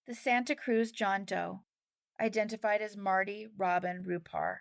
The Santa Cruz Jane Doe, identified as Marty Robin Rupar.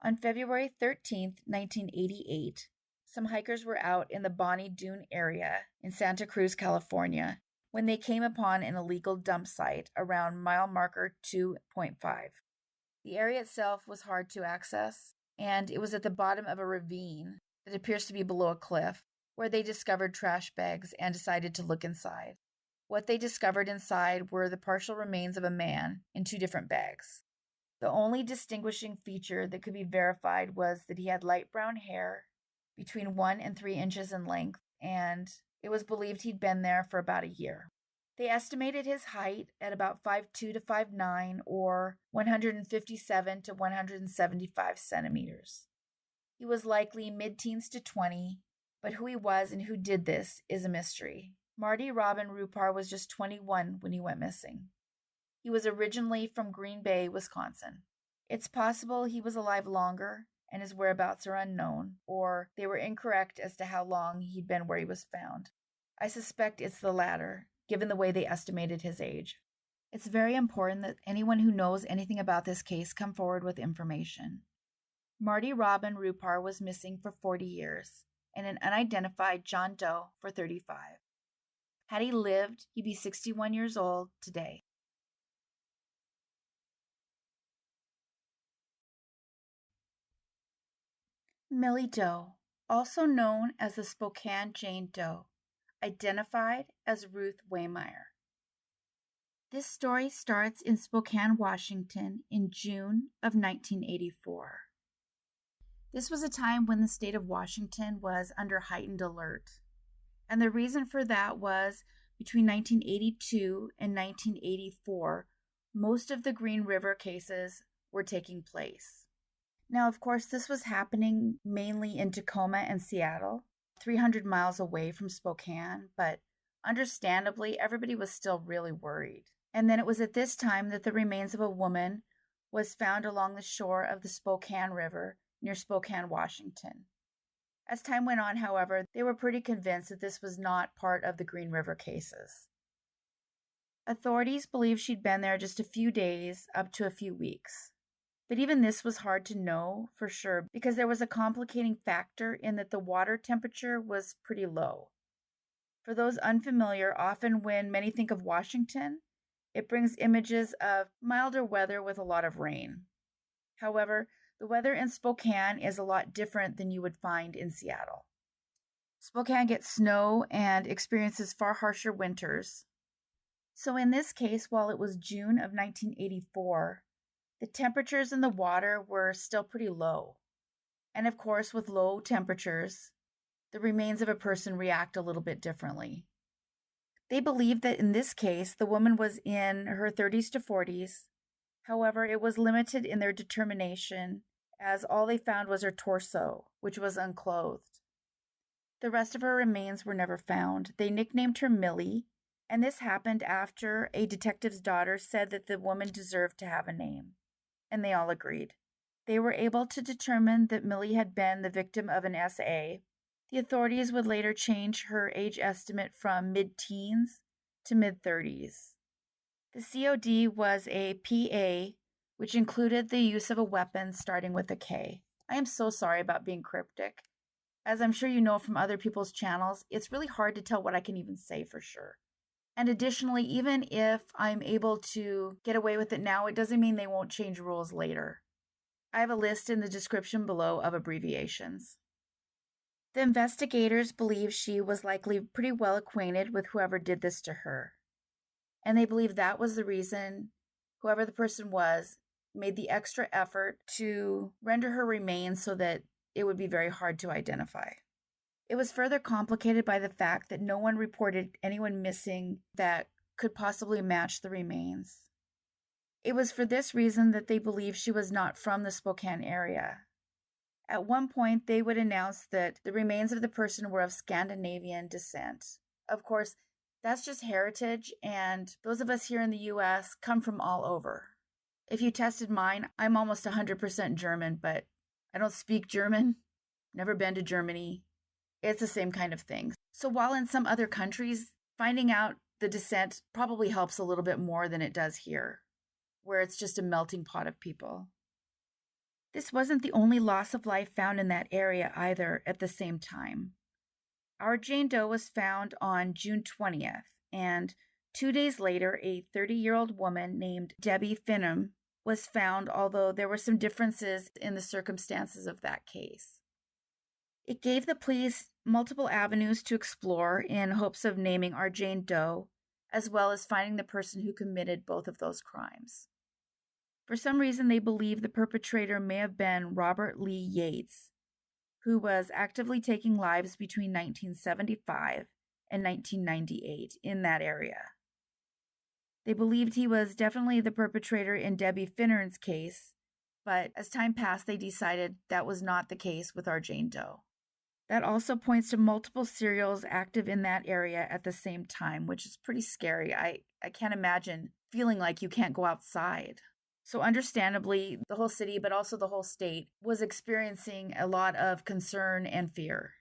On February 13, 1988, some hikers were out in the Bonnie Dune area in Santa Cruz, California, when they came upon an illegal dump site around mile marker 2.5. The area itself was hard to access, and it was at the bottom of a ravine that appears to be below a cliff, where they discovered trash bags and decided to look inside. What they discovered inside were the partial remains of a man in 2 different bags. The only distinguishing feature that could be verified was that he had light brown hair between 1 and 3 inches in length, and it was believed he'd been there for about a year. They estimated his height at about 5'2 to 5'9", or 157 to 175 centimeters. He was likely mid-teens to 20, but who he was and who did this is a mystery. Marty Robin Rupar was just 21 when he went missing. He was originally from Green Bay, Wisconsin. It's possible he was alive longer and his whereabouts are unknown, or they were incorrect as to how long he'd been where he was found. I suspect it's the latter, given the way they estimated his age. It's very important that anyone who knows anything about this case come forward with information. Marty Robin Rupar was missing for 40 years, and an unidentified Jane Doe for 35. Had he lived, he'd be 61 years old today. Millie Doe, also known as the Spokane Jane Doe, identified as Ruth Waymire. This story starts in Spokane, Washington in June of 1984. This was a time when the state of Washington was under heightened alert. And the reason for that was between 1982 and 1984, most of the Green River cases were taking place. Now, of course, this was happening mainly in Tacoma and Seattle, 300 miles away from Spokane, but understandably, everybody was still really worried. And then it was at this time that the remains of a woman was found along the shore of the Spokane River near Spokane, Washington. As time went on, however, they were pretty convinced that this was not part of the Green River cases. Authorities believed she'd been there just a few days, up to a few weeks. But even this was hard to know for sure because there was a complicating factor in that the water temperature was pretty low. For those unfamiliar, often when many think of Washington, it brings images of milder weather with a lot of rain. However, the weather in Spokane is a lot different than you would find in Seattle. Spokane gets snow and experiences far harsher winters. So in this case, while it was June of 1984, the temperatures in the water were still pretty low. And of course, with low temperatures, the remains of a person react a little bit differently. They believe that in this case, the woman was in her 30s to 40s. However, it was limited in their determination as all they found was her torso, which was unclothed. The rest of her remains were never found. They nicknamed her Millie, and this happened after a detective's daughter said that the woman deserved to have a name. And they all agreed. They were able to determine that Millie had been the victim of an SA. The authorities would later change her age estimate from mid-teens to mid-30s. The COD was a PA, which included the use of a weapon starting with a K. I am so sorry about being cryptic. As I'm sure you know from other people's channels, it's really hard to tell what I can even say for sure. And additionally, even if I'm able to get away with it now, it doesn't mean they won't change rules later. I have a list in the description below of abbreviations. The investigators believe she was likely pretty well acquainted with whoever did this to her. And they believe that was the reason whoever the person was made the extra effort to render her remains so that it would be very hard to identify. It was further complicated by the fact that no one reported anyone missing that could possibly match the remains. It was for this reason that they believed she was not from the Spokane area. At one point, they would announce that the remains of the person were of Scandinavian descent. Of course, that's just heritage, and those of us here in the U.S. come from all over. If you tested mine, I'm almost 100% German, but I don't speak German, never been to Germany. It's the same kind of thing. So while in some other countries, finding out the descent probably helps a little bit more than it does here, where it's just a melting pot of people. This wasn't the only loss of life found in that area either at the same time. Our Jane Doe was found on June 20th, and 2 days later, a 30-year-old woman named Debbie Finham was found, although there were some differences in the circumstances of that case. It gave the police multiple avenues to explore in hopes of naming our Jane Doe, as well as finding the person who committed both of those crimes. For some reason, they believe the perpetrator may have been Robert Lee Yates, who was actively taking lives between 1975 and 1998 in that area. They believed he was definitely the perpetrator in Debbie Finham's case, but as time passed, they decided that was not the case with our Jane Doe. That also points to multiple serials active in that area at the same time, which is pretty scary. I can't imagine feeling like you can't go outside. So understandably, the whole city, but also the whole state, was experiencing a lot of concern and fear.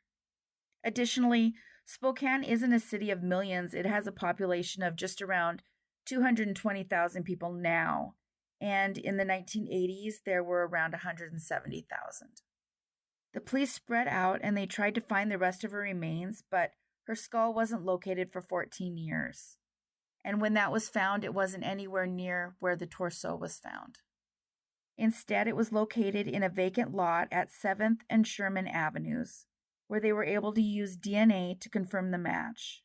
Additionally, Spokane isn't a city of millions. It has a population of just around 220,000 people now, and in the 1980s, there were around 170,000. The police spread out and they tried to find the rest of her remains, but her skull wasn't located for 14 years. And when that was found, it wasn't anywhere near where the torso was found. Instead, it was located in a vacant lot at 7th and Sherman Avenues, where they were able to use DNA to confirm the match.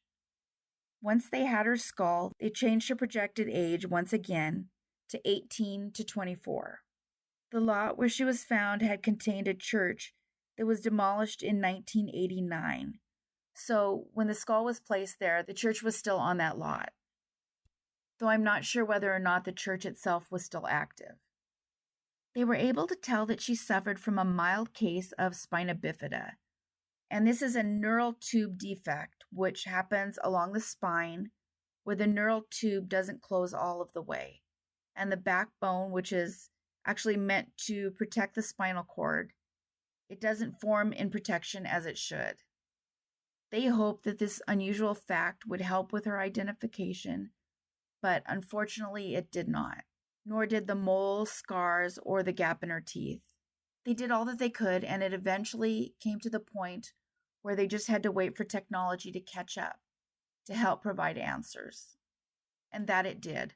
Once they had her skull, they changed her projected age once again to 18 to 24. The lot where she was found had contained a church that was demolished in 1989. So when the skull was placed there, the church was still on that lot, though I'm not sure whether or not the church itself was still active. They were able to tell that she suffered from a mild case of spina bifida, and this is a neural tube defect, which happens along the spine where the neural tube doesn't close all of the way, and the backbone, which is actually meant to protect the spinal cord, it doesn't form in protection as it should. They hoped that this unusual fact would help with her identification, but unfortunately it did not, nor did the moles, scars, or the gap in her teeth. They did all that they could, and it eventually came to the point where they just had to wait for technology to catch up to help provide answers. And that it did.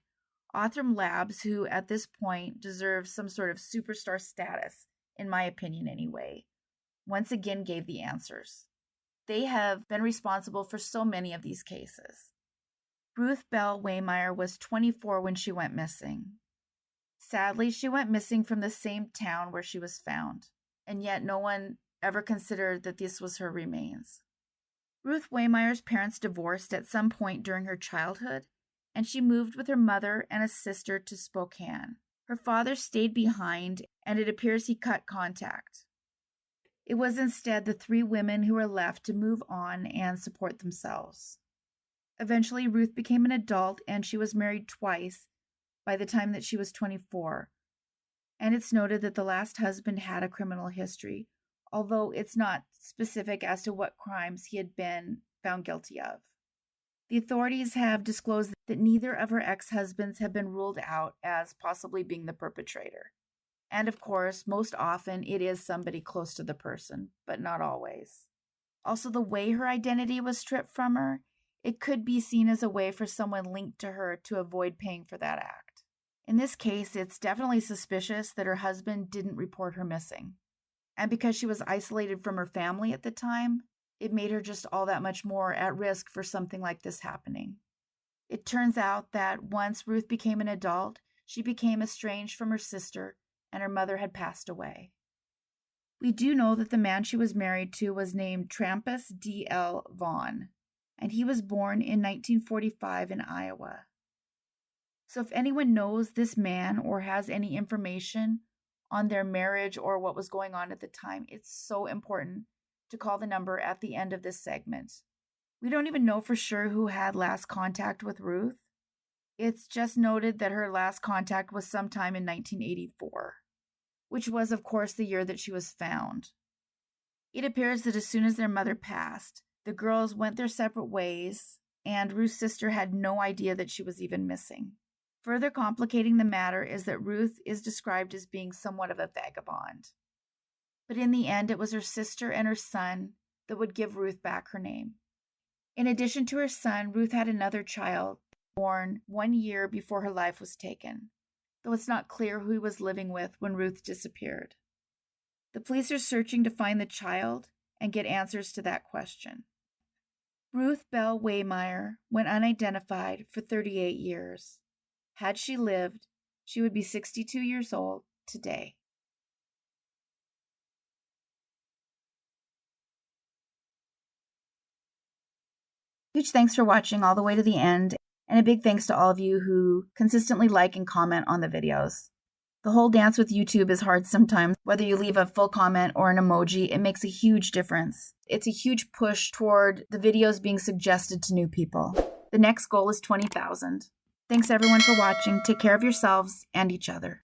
Othram Labs, who at this point deserves some sort of superstar status, in my opinion anyway, once again gave the answers. They have been responsible for so many of these cases. Ruth Bell Waymire was 24 when she went missing. Sadly, she went missing from the same town where she was found, and yet no one ever considered that this was her remains. Ruth Waymire's parents divorced at some point during her childhood, and she moved with her mother and a sister to Spokane. Her father stayed behind, and it appears he cut contact. It was instead the three women who were left to move on and support themselves. Eventually, Ruth became an adult, and she was married twice by the time that she was 24. And it's noted that the last husband had a criminal history, although it's not specific as to what crimes he had been found guilty of. The authorities have disclosed that neither of her ex-husbands have been ruled out as possibly being the perpetrator. And of course, most often it is somebody close to the person, but not always. Also, the way her identity was stripped from her, it could be seen as a way for someone linked to her to avoid paying for that act. In this case, it's definitely suspicious that her husband didn't report her missing. And because she was isolated from her family at the time, it made her just all that much more at risk for something like this happening. It turns out that once Ruth became an adult, she became estranged from her sister, and her mother had passed away. We do know that the man she was married to was named Trampas D.L. Vaughn, and he was born in 1945 in Iowa. So if anyone knows this man or has any information on their marriage or what was going on at the time, it's so important to call the number at the end of this segment. We don't even know for sure who had last contact with Ruth. It's just noted that her last contact was sometime in 1984, which was, of course, the year that she was found. It appears that as soon as their mother passed, the girls went their separate ways, and Ruth's sister had no idea that she was even missing. Further complicating the matter is that Ruth is described as being somewhat of a vagabond. But in the end, it was her sister and her son that would give Ruth back her name. In addition to her son, Ruth had another child born 1 year before her life was taken, though it's not clear who he was living with when Ruth disappeared. The police are searching to find the child and get answers to that question. Ruth Bell Waymire went unidentified for 38 years. Had she lived, she would be 62 years old today. Huge thanks for watching all the way to the end, and a big thanks to all of you who consistently like and comment on the videos. The whole dance with YouTube is hard sometimes. Whether you leave a full comment or an emoji, it makes a huge difference. It's a huge push toward the videos being suggested to new people. The next goal is 20,000. Thanks everyone for watching. Take care of yourselves and each other.